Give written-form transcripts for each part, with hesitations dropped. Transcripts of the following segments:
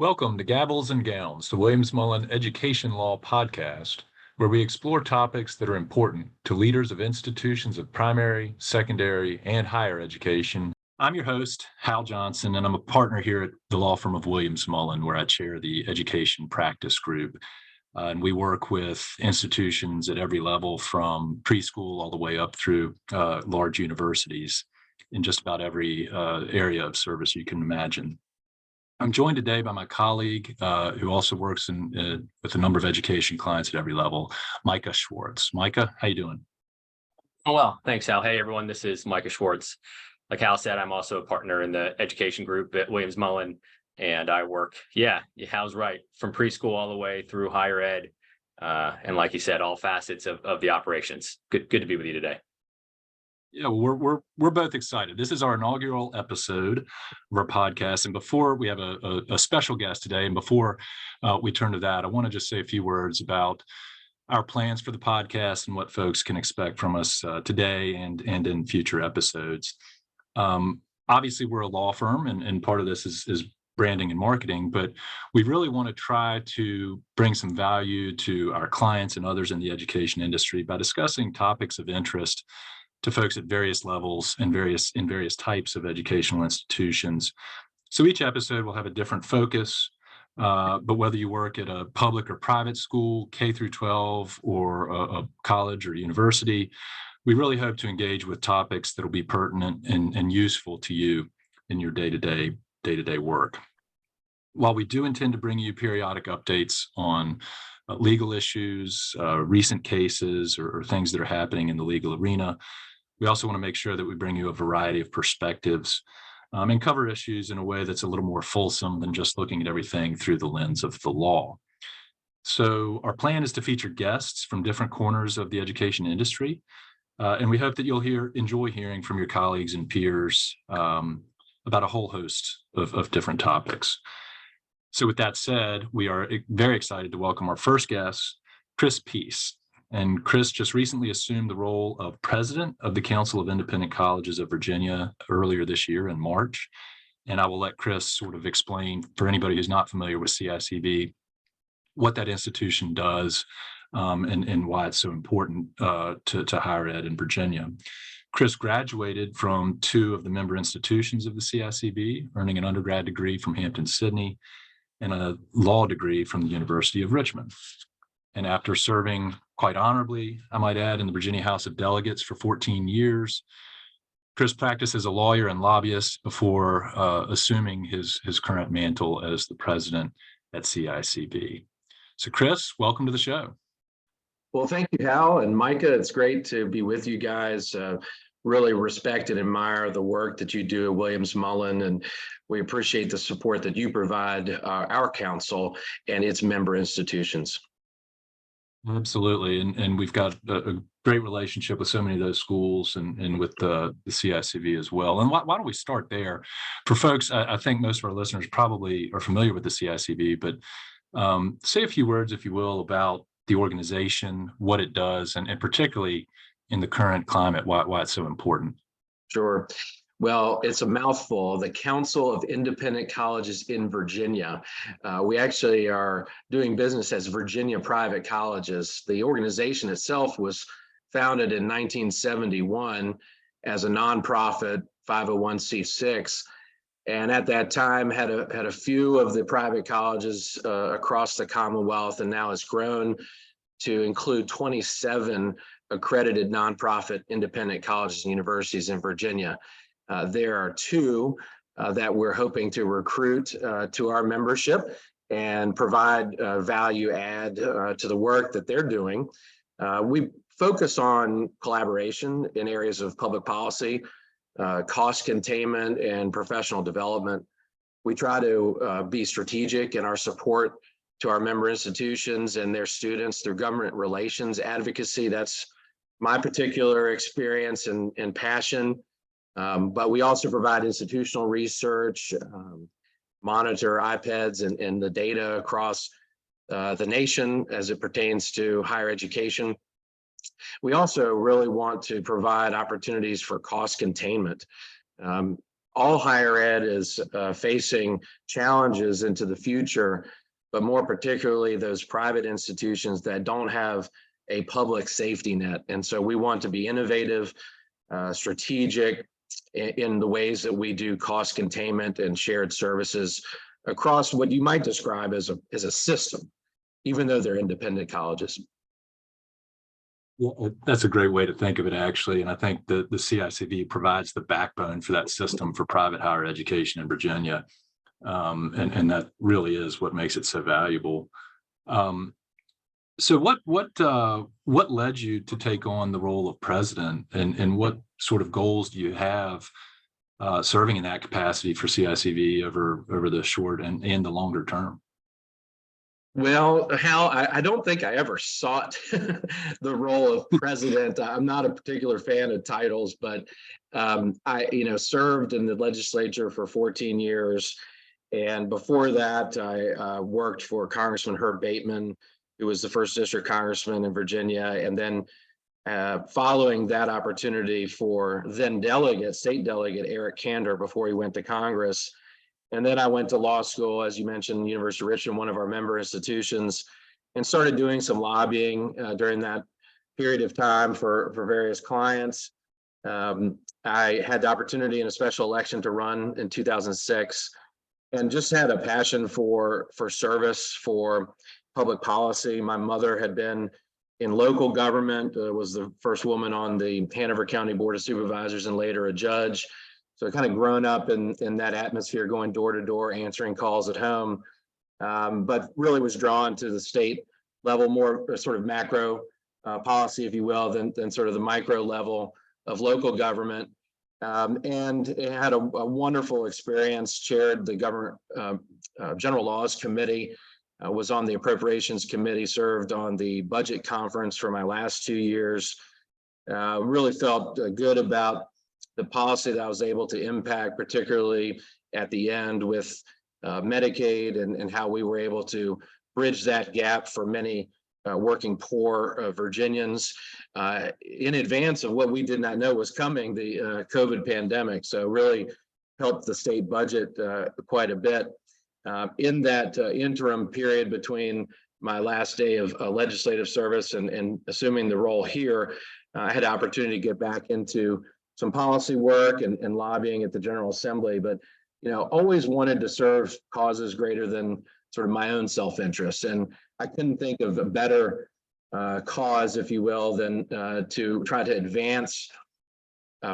Welcome to Gavels Gowns, the Williams Mullen Education Law podcast, where we explore topics that are important to leaders of institutions of primary, secondary, and higher education. I'm your host, Hal Johnson, and I'm a partner here at the law firm of Williams Mullen, where I chair the education practice group. And we work with institutions at every level from preschool all the way up through large universities in just about every area of service you can imagine. I'm joined today by my colleague who also works with a number of education clients at every level, Micah Schwartz. Micah, how you doing? Oh, well, thanks, Hal. Hey, everyone. This is Micah Schwartz. Like Hal said, I'm also a partner in the education group at Williams Mullen, and I work, Hal's right, from preschool all the way through higher ed. And like you said, all facets of the operations. Good to be with you today. Yeah, we're both excited. This is our inaugural episode of our podcast, and before we have a special guest today, and before we turn to that, I want to just say a few words about our plans for the podcast and what folks can expect from us today and in future episodes. Obviously, we're a law firm, and part of this is branding and marketing, but we really want to try to bring some value to our clients and others in the education industry by discussing topics of interest to folks at various levels and in various types of educational institutions. So each episode will have a different focus, but whether you work at a public or private school, K through 12, or a college or university, we really hope to engage with topics that will be pertinent and useful to you in your day-to-day work. While we do intend to bring you periodic updates on legal issues, recent cases, or things that are happening in the legal arena, we also want to make sure that we bring you a variety of perspectives and cover issues in a way that's a little more fulsome than just looking at everything through the lens of the law. So our plan is to feature guests from different corners of the education industry, and we hope that you'll enjoy hearing from your colleagues and peers about a whole host of different topics. So with that said, we are very excited to welcome our first guest, Chris Peace. And Chris just recently assumed the role of president of the Council of Independent Colleges of Virginia earlier this year in March. And I will let Chris sort of explain, for anybody who's not familiar with CICV, what that institution does and why it's so important to higher ed in Virginia. Chris graduated from two of the member institutions of the CICV, earning an undergrad degree from Hampton-Sydney and a law degree from the University of Richmond. And after serving quite honorably, I might add, in the Virginia House of Delegates for 14 years, Chris practiced as a lawyer and lobbyist before assuming his current mantle as the president at CICV. So Chris, welcome to the show. Well, thank you, Hal and Micah. It's great to be with you guys. Really respect and admire the work that you do at Williams Mullen, and we appreciate the support that you provide our council and its member institutions. Absolutely. And we've got a great relationship with so many of those schools and with the CICV as well. And why don't we start there? For folks, I think most of our listeners probably are familiar with the CICV, but say a few words, if you will, about the organization, what it does, and particularly in the current climate, why it's so important. Sure. Well, it's a mouthful. The Council of Independent Colleges in Virginia. We actually are doing business as Virginia Private Colleges. The organization itself was founded in 1971 as a nonprofit 501c6, and at that time had a few of the private colleges across the Commonwealth, and now has grown to include 27 accredited nonprofit independent colleges and universities in Virginia. There are two that we're hoping to recruit to our membership and provide value add to the work that they're doing. We focus on collaboration in areas of public policy, cost containment, and professional development. We try to be strategic in our support to our member institutions and their students through government relations advocacy. That's my particular experience and passion. But we also provide institutional research, monitor IPEDs and the data across the nation as it pertains to higher education. We also really want to provide opportunities for cost containment. all higher ed is facing challenges into the future, but more particularly those private institutions that don't have a public safety net. And so we want to be innovative, strategic in the ways that we do cost containment and shared services across what you might describe as a system, even though they're independent colleges. Yeah, that's a great way to think of it, actually. And I think the CICV provides the backbone for that system for private higher education in Virginia. And that really is what makes it so valuable. So what led you to take on the role of president, and what sort of goals do you have serving in that capacity for CICV over the short and the longer term? Well, Hal, I don't think I ever sought the role of president. I'm not a particular fan of titles, but I, served in the legislature for 14 years. And before that, I worked for Congressman Herb Bateman, who was the first district congressman in Virginia. And then following that opportunity for then state delegate Eric Kander before he went to Congress. And then I went to law school, as you mentioned, University of Richmond, one of our member institutions, and started doing some lobbying during that period of time for various clients. I had the opportunity in a special election to run in 2006, and just had a passion for service, for public policy. My mother had been in local government, was the first woman on the Hanover County Board of Supervisors and later a judge. So I kind of grown up in that atmosphere, going door to door, answering calls at home, but really was drawn to the state level, more sort of macro policy, if you will, than sort of the micro level of local government. And it had a wonderful experience, chaired the government general laws committee, was on the appropriations committee, served on the budget conference for my last 2 years. Really felt good about the policy that I was able to impact, particularly at the end with Medicaid and how we were able to bridge that gap for many working poor Virginians in advance of what we did not know was coming, the COVID pandemic. So really helped the state budget quite a bit. In that interim period between my last day of legislative service and assuming the role here, I had the opportunity to get back into some policy work and lobbying at the General Assembly, but always wanted to serve causes greater than sort of my own self-interest. And I couldn't think of a better cause, if you will, than to try to advance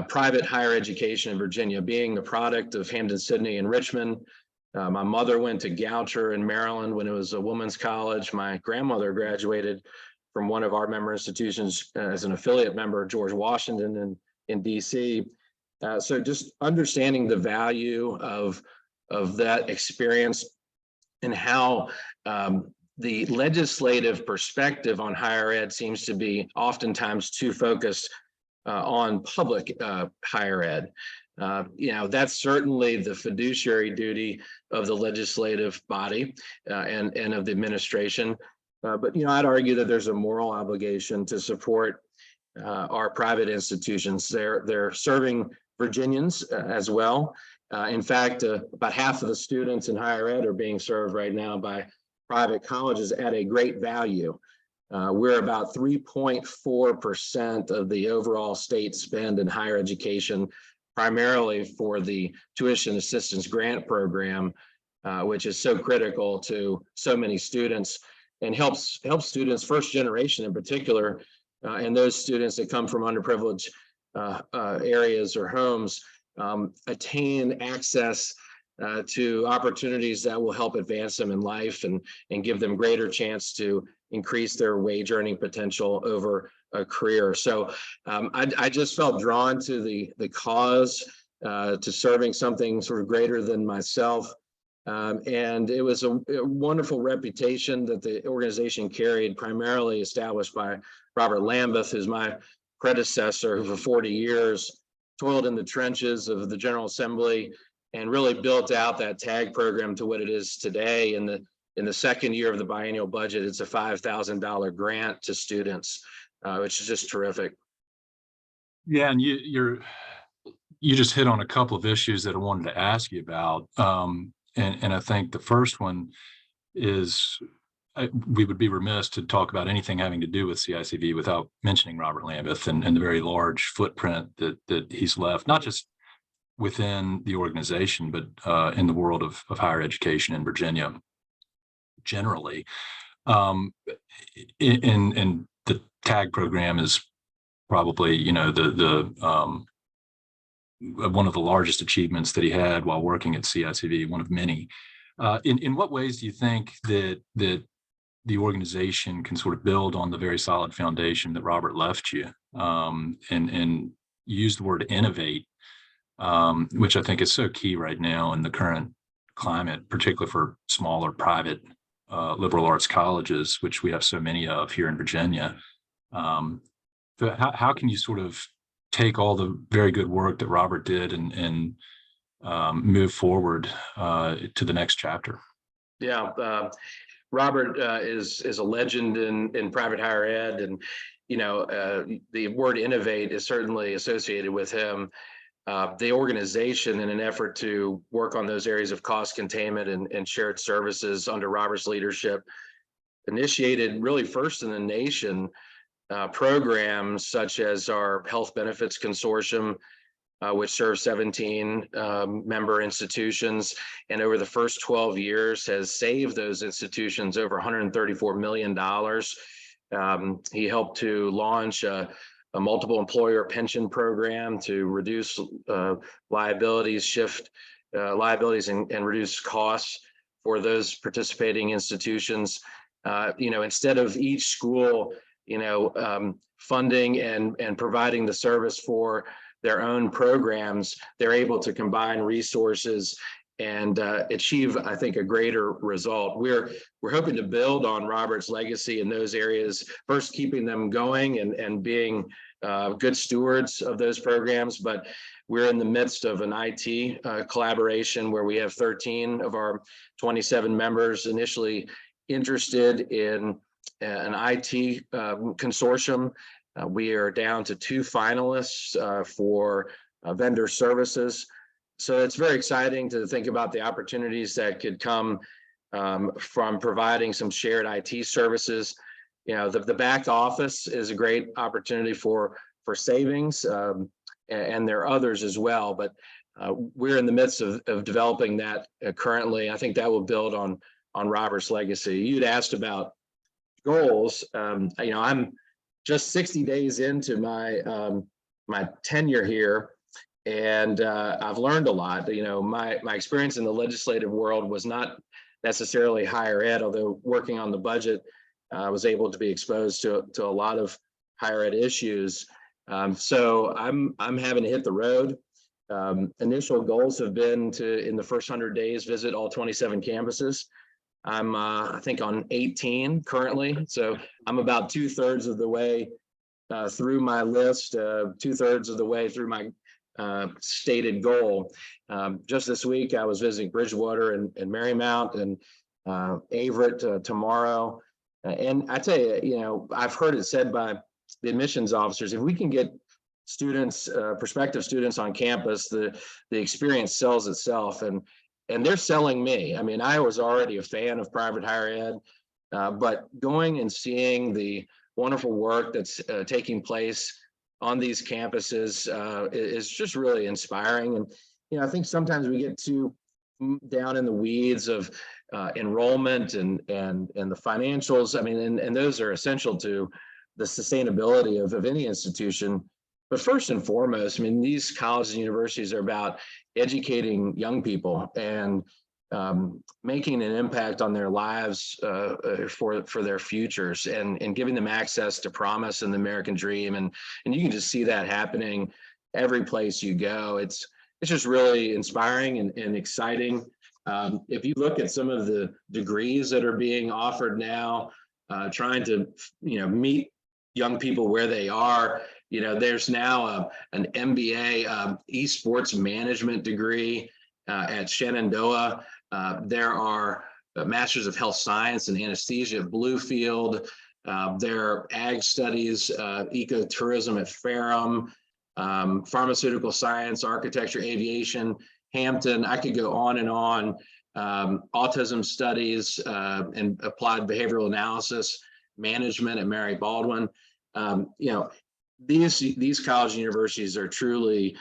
private higher education in Virginia. Being the product of Hampden-Sydney and Richmond, my mother went to Goucher in Maryland when it was a women's college. My grandmother graduated from one of our member institutions as an affiliate member, George Washington in DC. So just understanding the value of that experience and how the legislative perspective on higher ed seems to be oftentimes too focused on public higher ed. That's certainly the fiduciary duty of the legislative body and of the administration. But I'd argue that there's a moral obligation to support our private institutions. They're serving Virginians as well. In fact, about half of the students in higher ed are being served right now by private colleges at a great value. We're about 3.4% of the overall state spend in higher education, primarily for the tuition assistance grant program, which is so critical to so many students and helps students, first generation in particular, and those students that come from underprivileged areas or homes, attain access to opportunities that will help advance them in life and give them greater chance to increase their wage earning potential over a career. So I just felt drawn to the cause, to serving something sort of greater than myself. And it was a wonderful reputation that the organization carried, primarily established by Robert Lambeth, who's my predecessor, who for 40 years toiled in the trenches of the General Assembly and really built out that TAG program to what it is today. In the second year of the biennial budget, it's a $5,000 grant to students, which is just terrific. Yeah, and you just hit on a couple of issues that I wanted to ask you about. And I think the first one is we would be remiss to talk about anything having to do with CICV without mentioning Robert Lambeth and the very large footprint that he's left, not just within the organization, but in the world of higher education in Virginia generally. And the TAG program is probably, the one of the largest achievements that he had while working at CICV, one of many. In what ways do you think that the organization can sort of build on the very solid foundation that Robert left you, and use the word innovate, which I think is so key right now in the current climate, particularly for smaller private liberal arts colleges, which we have so many of here in Virginia. So how can you sort of take all the very good work that Robert did and move forward to the next chapter? Yeah, Robert is a legend in private higher ed, and the word innovate is certainly associated with him. The organization, in an effort to work on those areas of cost containment and shared services under Robert's leadership, initiated really first in the nation programs such as our Health Benefits Consortium, which serves 17 member institutions, and over the first 12 years has saved those institutions over $134 million. He helped to launch a multiple employer pension program to reduce liabilities, shift liabilities, and reduce costs for those participating institutions. Instead of each school, funding and providing the service for their own programs, they're able to combine resources and achieve, I think, a greater result. We're hoping to build on Robert's legacy in those areas, first keeping them going and being good stewards of those programs. But we're in the midst of an IT collaboration where we have 13 of our 27 members initially interested in an IT consortium. We are down to 2 finalists for vendor services. So it's very exciting to think about the opportunities that could come from providing some shared IT services. The back office is a great opportunity for savings, and there are others as well. But we're in the midst of developing that currently. I think that will build on Robert's legacy. You'd asked about goals. I'm just 60 days into my tenure here, and I've learned a lot. My experience in the legislative world was not necessarily higher ed, although working on the budget, I was able to be exposed to a lot of higher ed issues. So I'm having to hit the road. Initial goals have been to, in the first 100 days, visit all 27 campuses. I'm, I think, on 18 currently. So I'm about 2/3 of the way through my list, 2/3 of the way through my stated goal. Just this week, I was visiting Bridgewater and Marymount and Averett tomorrow. And I tell you, I've heard it said by the admissions officers, if we can get students, prospective students on campus, the experience sells itself. And they're selling me. I mean, I was already a fan of private higher ed, but going and seeing the wonderful work that's taking place on these campuses is just really inspiring. And, I think sometimes we get too down in the weeds of enrollment and the financials. I mean, and those are essential to the sustainability of any institution. But first and foremost, I mean, these colleges and universities are about educating young people and making an impact on their lives for their futures and giving them access to promise and the American dream. And you can just see that happening every place you go. It's just really inspiring and exciting. If you look at some of the degrees that are being offered now, trying to meet young people where they are, there's now an MBA esports management degree at Shenandoah. There are Masters of Health Science and Anesthesia at Bluefield. There are ag studies, ecotourism at Ferrum. pharmaceutical science, architecture, aviation, Hampton. I could go on and on. Autism studies and applied behavioral analysis, management at Mary Baldwin. These college universities are truly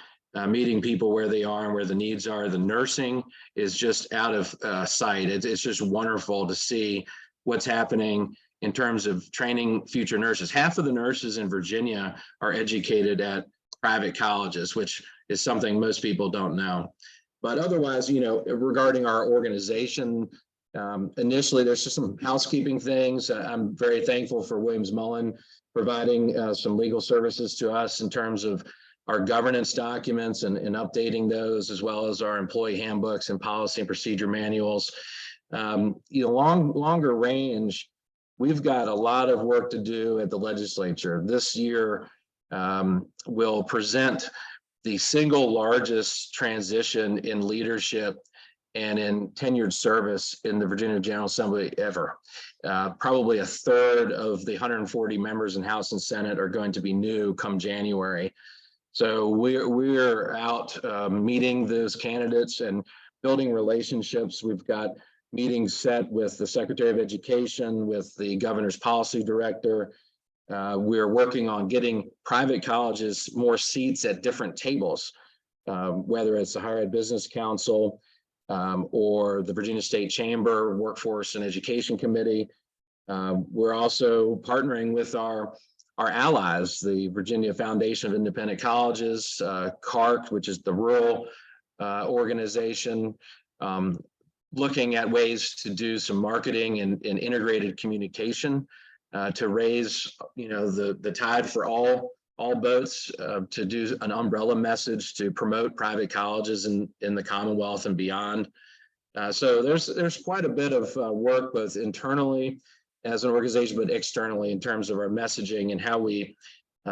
meeting people where they are and where the needs are. The nursing is just out of sight. It's just wonderful to see what's happening in terms of training future nurses. Half of the nurses in Virginia are educated at private colleges, which is something most people don't know. But otherwise, regarding our organization, initially, there's just some housekeeping things. I'm very thankful for Williams Mullen providing some legal services to us in terms of our governance documents and updating those, as well as our employee handbooks and policy and procedure manuals. Longer range, we've got a lot of work to do at the legislature. This year, we'll present the single largest transition in leadership and in tenured service in the Virginia General Assembly ever. Probably a third of the 140 members in House and Senate are going to be new come January. So we're out meeting those candidates and building relationships. We've got meetings set with the Secretary of Education, with the Governor's Policy Director. We're working on getting private colleges more seats at different tables, whether it's the Higher Ed Business Council or the Virginia State Chamber Workforce and Education Committee. We're also partnering with our allies, the Virginia Foundation of Independent Colleges, CARC, which is the rural organization, looking at ways to do some marketing and integrated communication to raise, the tide for all boats, to do an umbrella message to promote private colleges in the Commonwealth and beyond. So there's quite a bit of work both internally as an organization, but externally in terms of our messaging and how we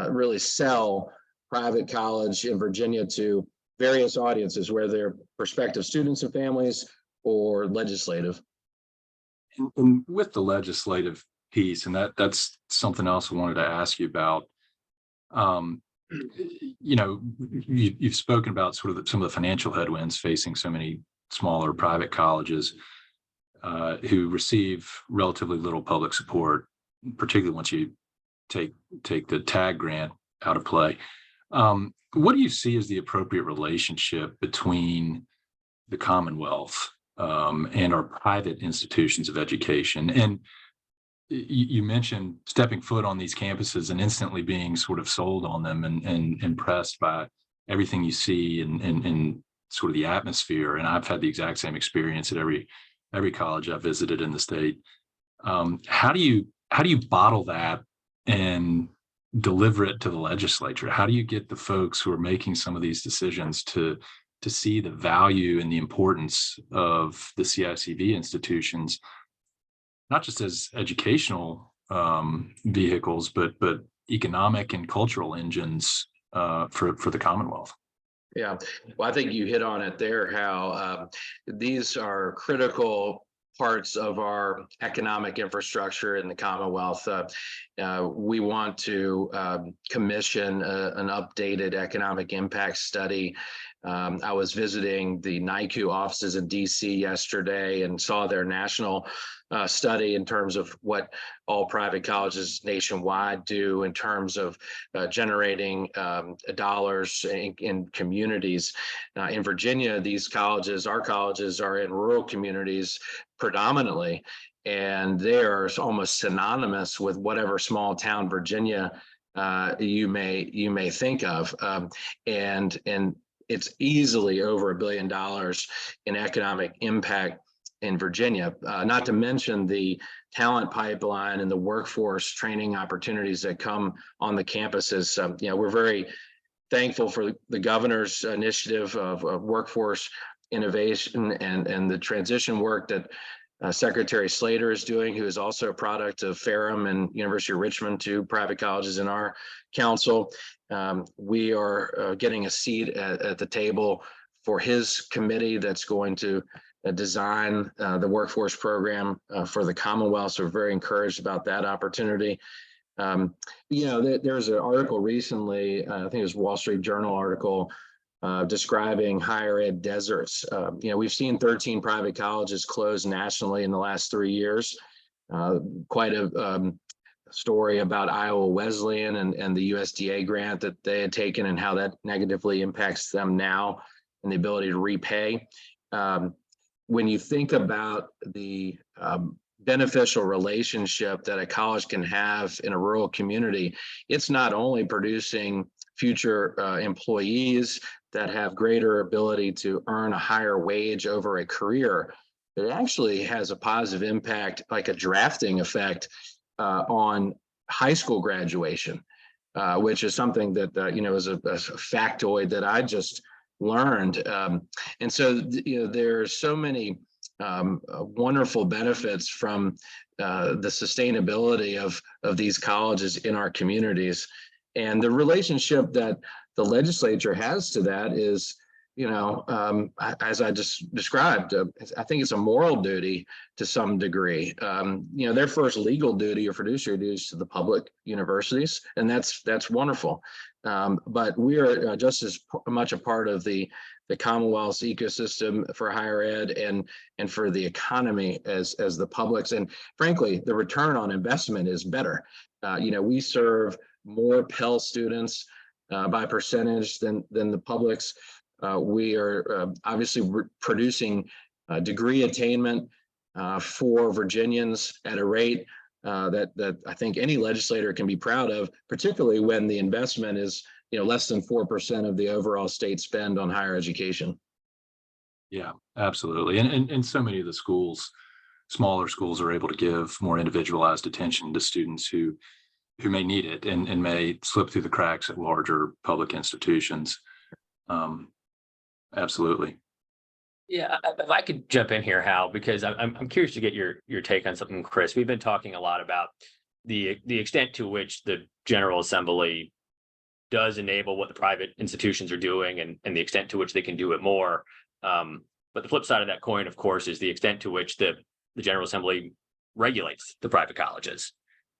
really sell private college in Virginia to various audiences, whether they're prospective students and families or legislative. And with the legislative piece, and that's something else I wanted to ask you about. You've spoken about sort of some of the financial headwinds facing so many smaller private colleges who receive relatively little public support, particularly once you take the TAG grant out of play. What do you see as the appropriate relationship between the Commonwealth and our private institutions of education? And you mentioned stepping foot on these campuses and instantly being sort of sold on them and impressed by everything you see and sort of the atmosphere. And I've had the exact same experience at every college I've visited in the state. How do you bottle that and deliver it to the legislature? How do you get the folks who are making some of these decisions to see the value and the importance of the CICV institutions, not just as educational vehicles, but economic and cultural engines for the Commonwealth? Yeah, well, I think you hit on it there, how these are critical parts of our economic infrastructure in the Commonwealth. We want to commission an updated economic impact study. I was visiting the NICU offices in DC yesterday and saw their national study in terms of what all private colleges nationwide do in terms of generating dollars in communities. In Virginia, our colleges are in rural communities predominantly, and they are almost synonymous with whatever small town Virginia you may think of, and it's easily over $1 billion in economic impact in Virginia, not to mention the talent pipeline and the workforce training opportunities that come on the campuses. We're very thankful for the governor's initiative of workforce innovation and the transition work that Secretary Slater is doing, who is also a product of Ferrum and University of Richmond, two private colleges in our council. We are getting a seat at the table for his committee that's going to design the workforce program for the Commonwealth. So we're very encouraged about that opportunity. There was an article recently, I think it was Wall Street Journal article, describing higher ed deserts. We've seen 13 private colleges close nationally in the last 3 years. Quite a story about Iowa Wesleyan and the USDA grant that they had taken and how that negatively impacts them now and the ability to repay. When you think about the beneficial relationship that a college can have in a rural community, it's not only producing future employees that have greater ability to earn a higher wage over a career, but it actually has a positive impact, like a drafting effect on high school graduation, which is something that is a factoid that I just learned. And so there's so many wonderful benefits from the sustainability of these colleges in our communities. And the relationship that the legislature has to that is, as I just described, I think it's a moral duty to some degree. Their first legal duty or fiduciary duty is to the public universities, and that's wonderful. But we are just as much a part of the Commonwealth's ecosystem for higher ed and for the economy as the public's. And frankly, the return on investment is better. We serve more Pell students by percentage than the public's. We are obviously producing degree attainment for Virginians at a rate that I think any legislator can be proud of, particularly when the investment is less than 4% of the overall state spend on higher education. Yeah, absolutely. And so many of the smaller schools are able to give more individualized attention to students who may need it and may slip through the cracks at larger public institutions. Absolutely. Yeah, if I could jump in here, Hal, because I'm curious to get your take on something, Chris. We've been talking a lot about the extent to which the General Assembly does enable what the private institutions are doing and the extent to which they can do it more. But the flip side of that coin, of course, is the extent to which the General Assembly regulates the private colleges.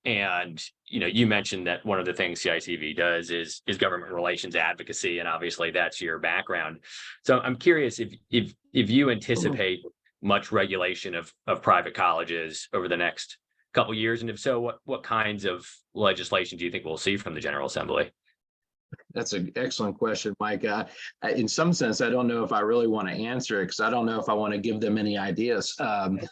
And you mentioned that one of the things CICV does is government relations advocacy, and obviously that's your background. So I'm curious if you anticipate much regulation of private colleges over the next couple of years, and if so, what kinds of legislation do you think we'll see from the General Assembly? That's an excellent question, Mike. In some sense, I don't know if I really want to answer it because I don't know if I want to give them any ideas. Right.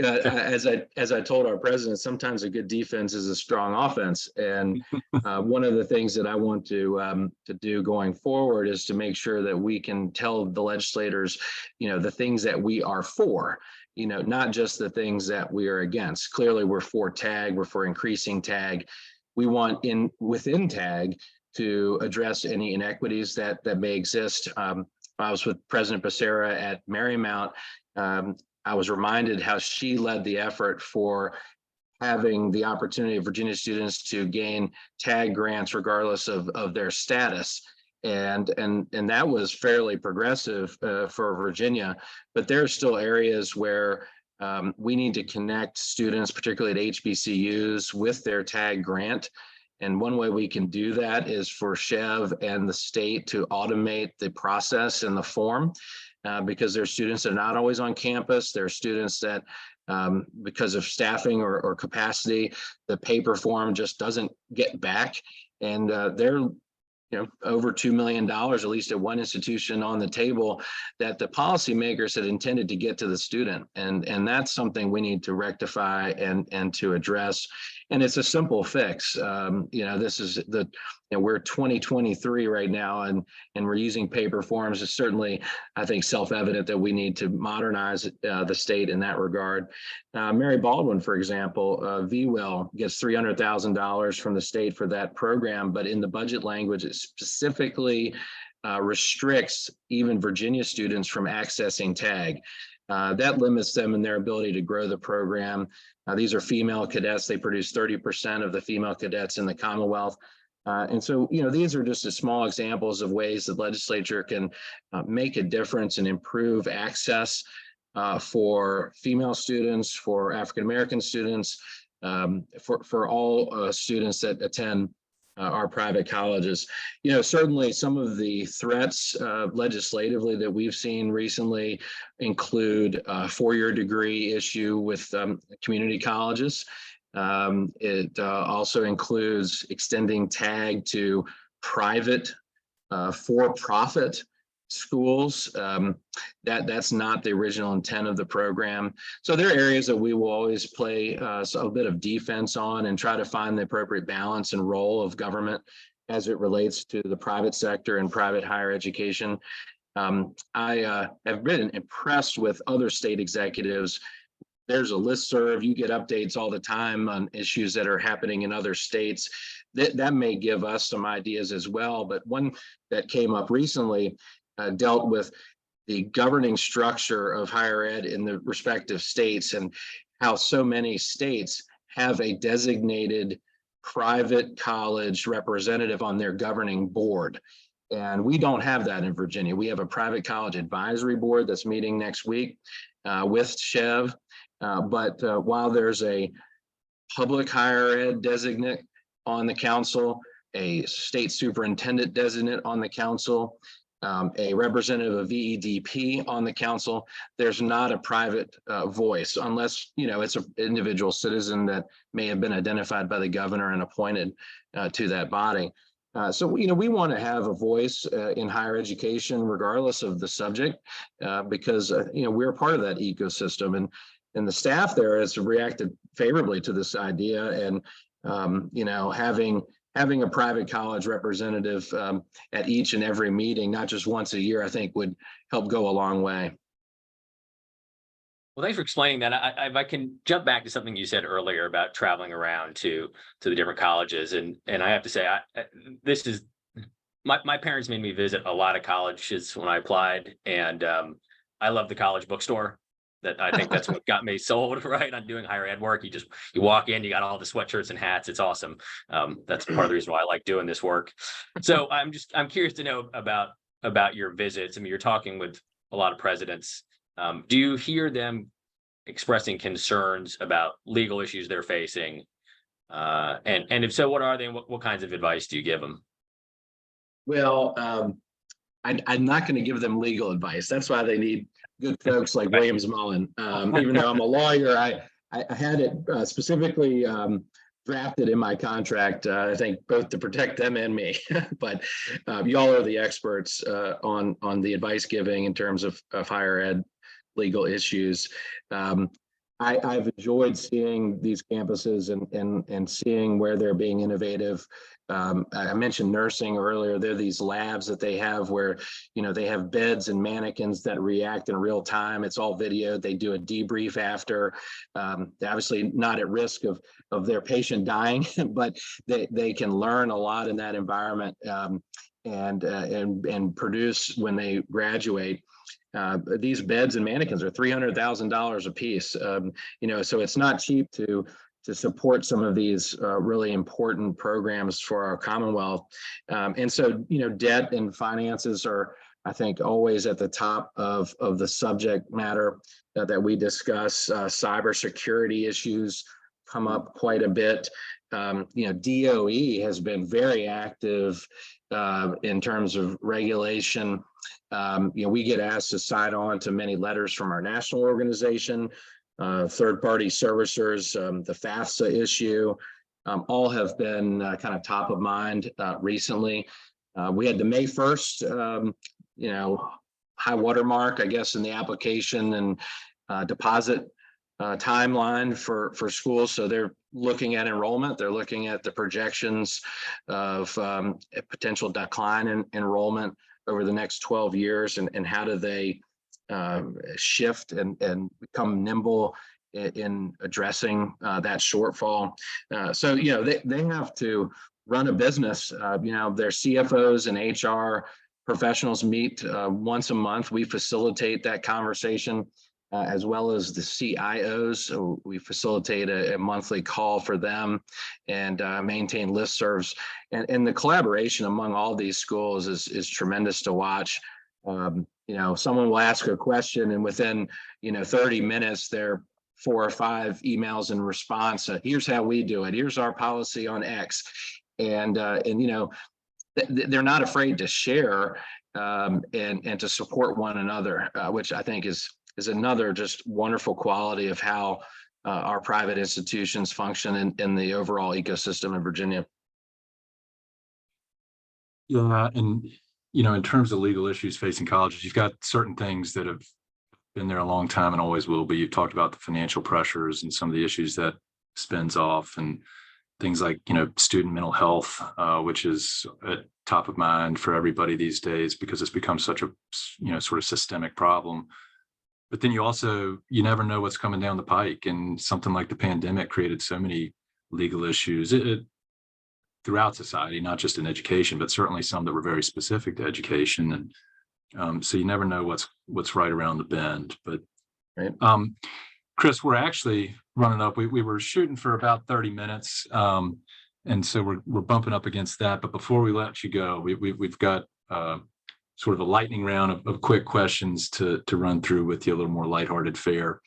As I told our president, sometimes a good defense is a strong offense. And one of the things that I want to do going forward is to make sure that we can tell the legislators, the things that we are for. Not just the things that we are against. Clearly, we're for TAG, we're for increasing TAG. We want within TAG to address any inequities that may exist. I was with President Becerra at Marymount. I was reminded how she led the effort for having the opportunity of Virginia students to gain TAG grants regardless of their status. And that was fairly progressive for Virginia, but there are still areas where we need to connect students, particularly at HBCUs, with their TAG grant. And one way we can do that is for Chev and the state to automate the process and the form, because there are students that are not always on campus. There are students that, because of staffing or capacity, the paper form just doesn't get back. And they're over $2 million, at least at one institution, on the table that the policymakers had intended to get to the student. And that's something we need to rectify and to address. And it's a simple fix. This is we're 2023 right now, and we're using paper forms. It's certainly, I think, self-evident that we need to modernize the state in that regard. Mary Baldwin, for example, VWIL gets $300,000 from the state for that program, but in the budget language, it specifically restricts even Virginia students from accessing TAG. That limits them in their ability to grow the program. These are female cadets. They produce 30% of the female cadets in the Commonwealth. And so, these are just small examples of ways the legislature can make a difference and improve access for female students, for African-American students, for all students that attend our private colleges. Certainly some of the threats legislatively that we've seen recently include a four-year degree issue with community colleges. It also includes extending tag to private for-profit schools. That's not the original intent of the program. So there are areas that we will always play a bit of defense on and try to find the appropriate balance and role of government as it relates to the private sector and private higher education. I have been impressed with other state executives. There's a listserv. You get updates all the time on issues that are happening in other states. That may give us some ideas as well. But one that came up recently dealt with the governing structure of higher ed in the respective states and how so many states have a designated private college representative on their governing board. And we don't have that in Virginia. We have a private college advisory board that's meeting next week with Chev. But while there's a public higher ed designate on the council, a state superintendent designate on the council, a representative of VEDP on the council, there's not a private voice unless, it's an individual citizen that may have been identified by the governor and appointed to that body. So, we want to have a voice in higher education, regardless of the subject, because, we're a part of that ecosystem, and the staff there has reacted favorably to this idea. And, having a private college representative at each and every meeting, not just once a year, I think would help go a long way. Well, thanks for explaining that. If I can jump back to something you said earlier about traveling around to the different colleges, and I have to say, this is my parents made me visit a lot of colleges when I applied, and I love the college bookstore. That I think that's what got me sold, right, on doing higher ed work. You walk in, you got all the sweatshirts and hats. It's awesome. That's part of the reason why I like doing this work. So I'm curious to know about your visits. I mean, you're talking with a lot of presidents. Do you hear them expressing concerns about legal issues they're facing? And if so, what are they? And what kinds of advice do you give them? Well, I'm not going to give them legal advice. That's why they need good folks like Williams Mullen. Even though I'm a lawyer, I had it specifically drafted in my contract, I think both to protect them and me. But y'all are the experts on the advice giving in terms of higher ed legal issues. I've enjoyed seeing these campuses and seeing where they're being innovative. I mentioned nursing earlier. There are these labs that they have where, they have beds and mannequins that react in real time. It's all video. They do a debrief after. They're obviously not at risk of their patient dying, but they can learn a lot in that environment and produce when they graduate. These beds and mannequins are $300,000 a piece. So it's not cheap to support some of these really important programs for our Commonwealth. And so, debt and finances are, I think, always at the top of the subject matter that we discuss. Cybersecurity issues come up quite a bit. DOE has been very active in terms of regulation. We get asked to sign on to many letters from our national organization, third-party servicers, the FAFSA issue, all have been kind of top of mind recently. We had the May 1st, high watermark, I guess, in the application and deposit timeline for schools. So they're looking at enrollment. They're looking at the projections of a potential decline in enrollment over the next 12 years and how do they shift and become nimble in addressing that shortfall. So, they have to run a business. Their CFOs and HR professionals meet once a month. We facilitate that conversation as well as the CIOs. So we facilitate a monthly call for them and maintain listservs. And the collaboration among all these schools is tremendous to watch. Someone will ask a question and within, 30 minutes, they're 4 or 5 emails in response. Here's how we do it. Here's our policy on X. And they're not afraid to share and to support one another, which I think is another just wonderful quality of how our private institutions function in the overall ecosystem in Virginia. Yeah, and in terms of legal issues facing colleges, you've got certain things that have been there a long time and always will be. You've talked about the financial pressures and some of the issues that spins off, and things like student mental health, which is top of mind for everybody these days because it's become such a sort of systemic problem. But then you never know what's coming down the pike, and something like the pandemic created so many legal issues throughout society, not just in education, but certainly some that were very specific to education. And so you never know what's right around the bend. But right. Chris, we're actually running up. We were shooting for about 30 minutes. And so we're bumping up against that. But before we let you go, we've got sort of a lightning round of quick questions to run through with you, a little more lighthearted fare.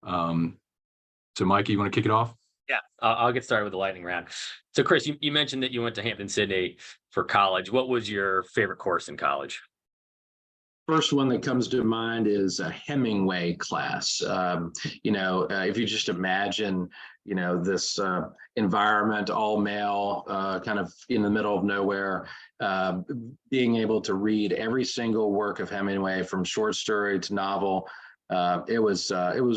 So Micah, you want to kick it off? Yeah, I'll get started with the lightning round. So Chris, you mentioned that you went to Hampton-Sydney for college. What was your favorite course in college? First one that comes to mind is a Hemingway class. If you just imagine, this environment, all male, kind of in the middle of nowhere, being able to read every single work of Hemingway, from short story to novel. It was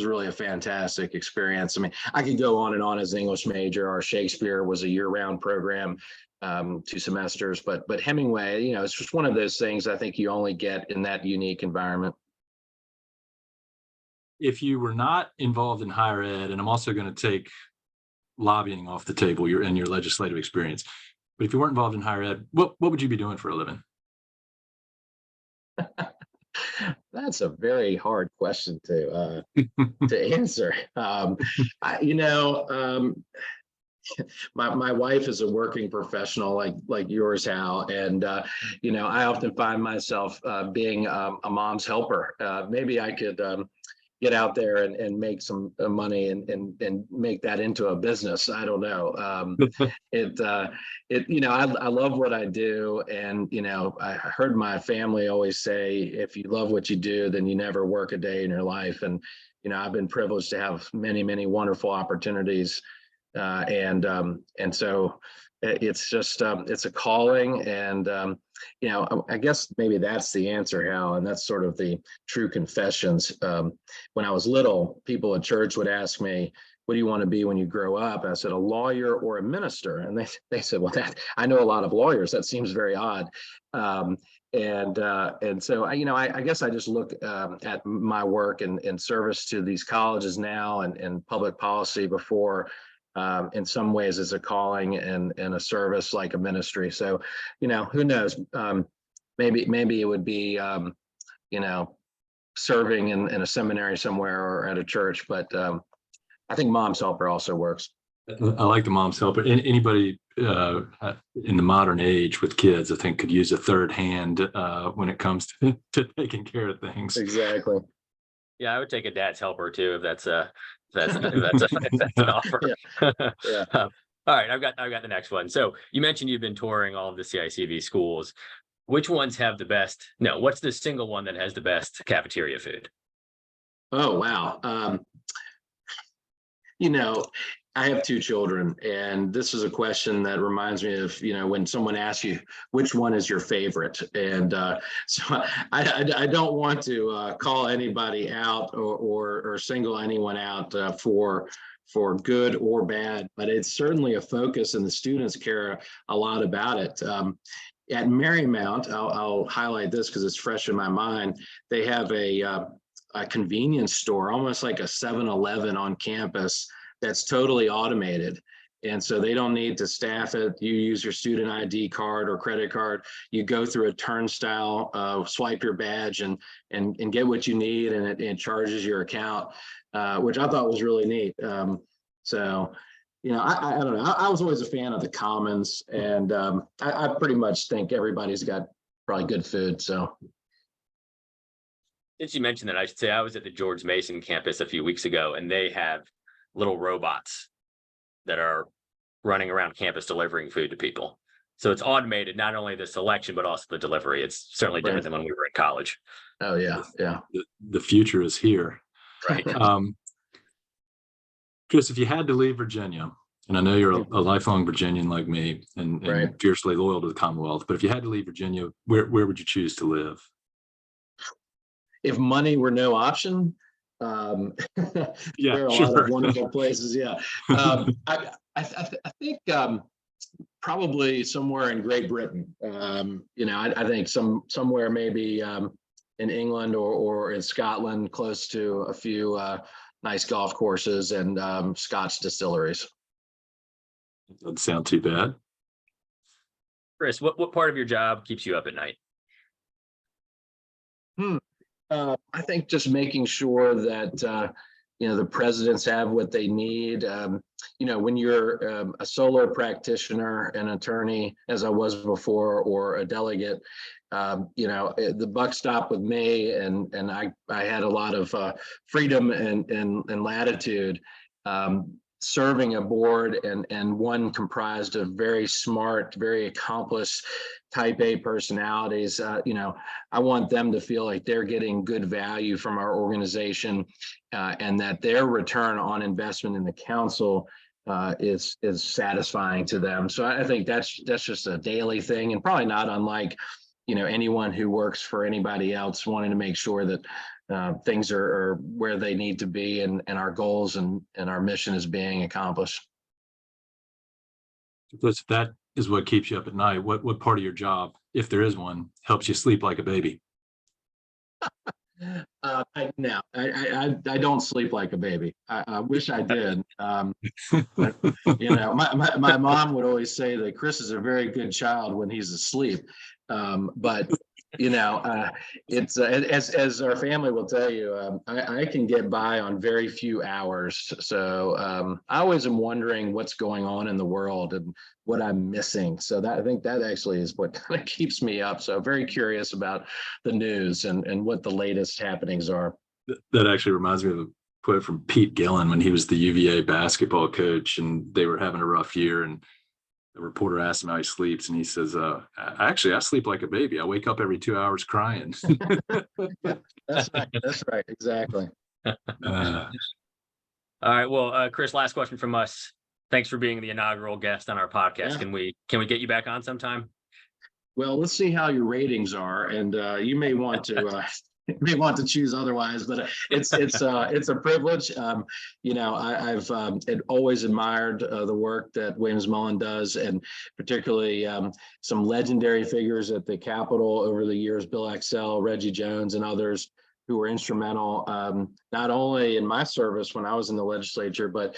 really a fantastic experience. I mean, I could go on and on as an English major. Our Shakespeare was a year-round program, 2 semesters, but Hemingway, it's just one of those things I think you only get in that unique environment. If you were not involved in higher ed, and I'm also going to take lobbying off the table, you're in your legislative experience, but if you weren't involved in higher ed, what would you be doing for a living? That's a very hard question to answer. My wife is a working professional like yours, Hal, and I often find myself being a mom's helper. Maybe I could get out there and make some money and make that into a business. I don't know. I love what I do, and I heard my family always say, if you love what you do, then you never work a day in your life. And I've been privileged to have many wonderful opportunities. And so it's just it's a calling, and I guess maybe that's the answer, Hal, and that's sort of the true confessions. When I was little, people at church would ask me, "What do you want to be when you grow up?" I said, "A lawyer or a minister." And they said, "Well, I know a lot of lawyers. That seems very odd." And so I guess I just look at my work in service to these colleges now and public policy before. In some ways it's a calling and a service, like a ministry. So, who knows? Maybe it would be, serving in a seminary somewhere or at a church. But I think mom's helper also works. I like the mom's helper. Anybody in the modern age with kids, I think, could use a third hand when it comes to taking care of things. Exactly. Yeah, I would take a dad's helper too, if that's an offer. Yeah. All right, I've got the next one. So you mentioned you've been touring all of the CICV schools. Which ones have the best? No, what's the single one that has the best cafeteria food? Oh, wow. I have 2 children, and this is a question that reminds me of, when someone asks you, which one is your favorite? And so I don't want to call anybody out or single anyone out for good or bad, but it's certainly a focus, and the students care a lot about it. At Marymount, I'll highlight this because it's fresh in my mind. They have a convenience store, almost like a 7-Eleven on campus, that's totally automated. And so they don't need to staff it. You use your student ID card or credit card. You go through a turnstile, swipe your badge and get what you need, and it charges your account, which I thought was really neat. So, I don't know. I was always a fan of the Commons, and I pretty much think everybody's got probably good food. So. Since you mentioned that, I should say I was at the George Mason campus a few weeks ago, and they have little robots that are running around campus delivering food to people. So it's automated, not only the selection, but also the delivery. It's certainly different than when we were in college. Oh, yeah, yeah. The future is here. Right. Chris, if you had to leave Virginia, and I know you're a lifelong Virginian like me and Right. fiercely loyal to the Commonwealth, but if you had to leave Virginia, where would you choose to live? If money were no option, Yeah, there are a lot of wonderful places. Yeah. I think probably somewhere in Great Britain. I think somewhere maybe in England or in Scotland, close to a few nice golf courses and Scotch distilleries. Doesn't sound too bad. Chris, what part of your job keeps you up at night? I think just making sure that the presidents have what they need. When you're a solo practitioner, an attorney, as I was before, or a delegate, the buck stopped with me, and I had a lot of freedom and latitude. Serving a board and one comprised of very smart, very accomplished type A personalities, I want them to feel like they're getting good value from our organization and that their return on investment in the council is satisfying to them. So I think that's just a daily thing, and probably not unlike, anyone who works for anybody else, wanting to make sure that things are where they need to be and our goals and our mission is being accomplished. That is what keeps you up at night. What part of your job, if there is one, helps you sleep like a baby? I don't sleep like a baby. I wish I did. But, my mom would always say that Chris is a very good child when he's asleep. But it's as our family will tell you, I can get by on very few hours. So I always am wondering what's going on in the world and what I'm missing. So I think that actually is what kind of keeps me up. So very curious about the news and what the latest happenings are. That actually reminds me of a quote from Pete Gillen when he was the UVA basketball coach, and they were having a rough year, and the reporter asked him how he sleeps, and he says, I sleep like a baby. I wake up every 2 hours crying. That's right. That's right. Exactly. All right. Well, Chris, last question from us. Thanks for being the inaugural guest on our podcast. Yeah. Can we get you back on sometime? Well, let's see how your ratings are, and you may want to choose otherwise, but it's a privilege. I've always admired the work that Williams Mullen does, and particularly some legendary figures at the Capitol over the years, Bill Axel, Reggie Jones, and others who were instrumental, not only in my service when I was in the legislature, but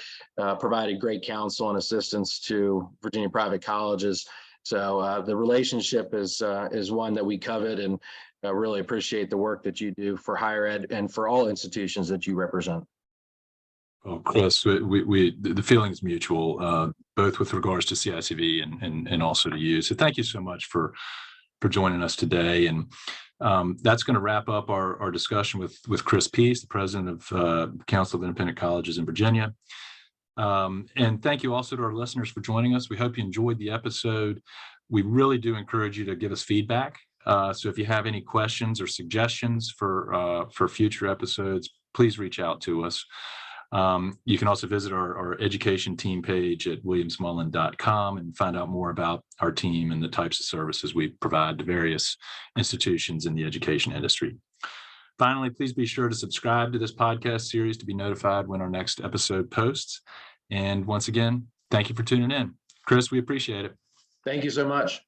provided great counsel and assistance to Virginia private colleges. So the relationship is one that we covet, and really appreciate the work that you do for higher ed and for all institutions that you represent. Oh, Chris, the feeling is mutual, both with regards to CICV and also to you. So thank you so much for joining us today. And that's going to wrap up our discussion with Chris Peace, the president of Council of Independent Colleges in Virginia. And thank you also to our listeners for joining us. We hope you enjoyed the episode. We really do encourage you to give us feedback. So if you have any questions or suggestions for future episodes, please reach out to us. You can also visit our education team page at williamsmullen.com and find out more about our team and the types of services we provide to various institutions in the education industry. Finally, please be sure to subscribe to this podcast series to be notified when our next episode posts. And once again, thank you for tuning in. Chris, we appreciate it. Thank you so much.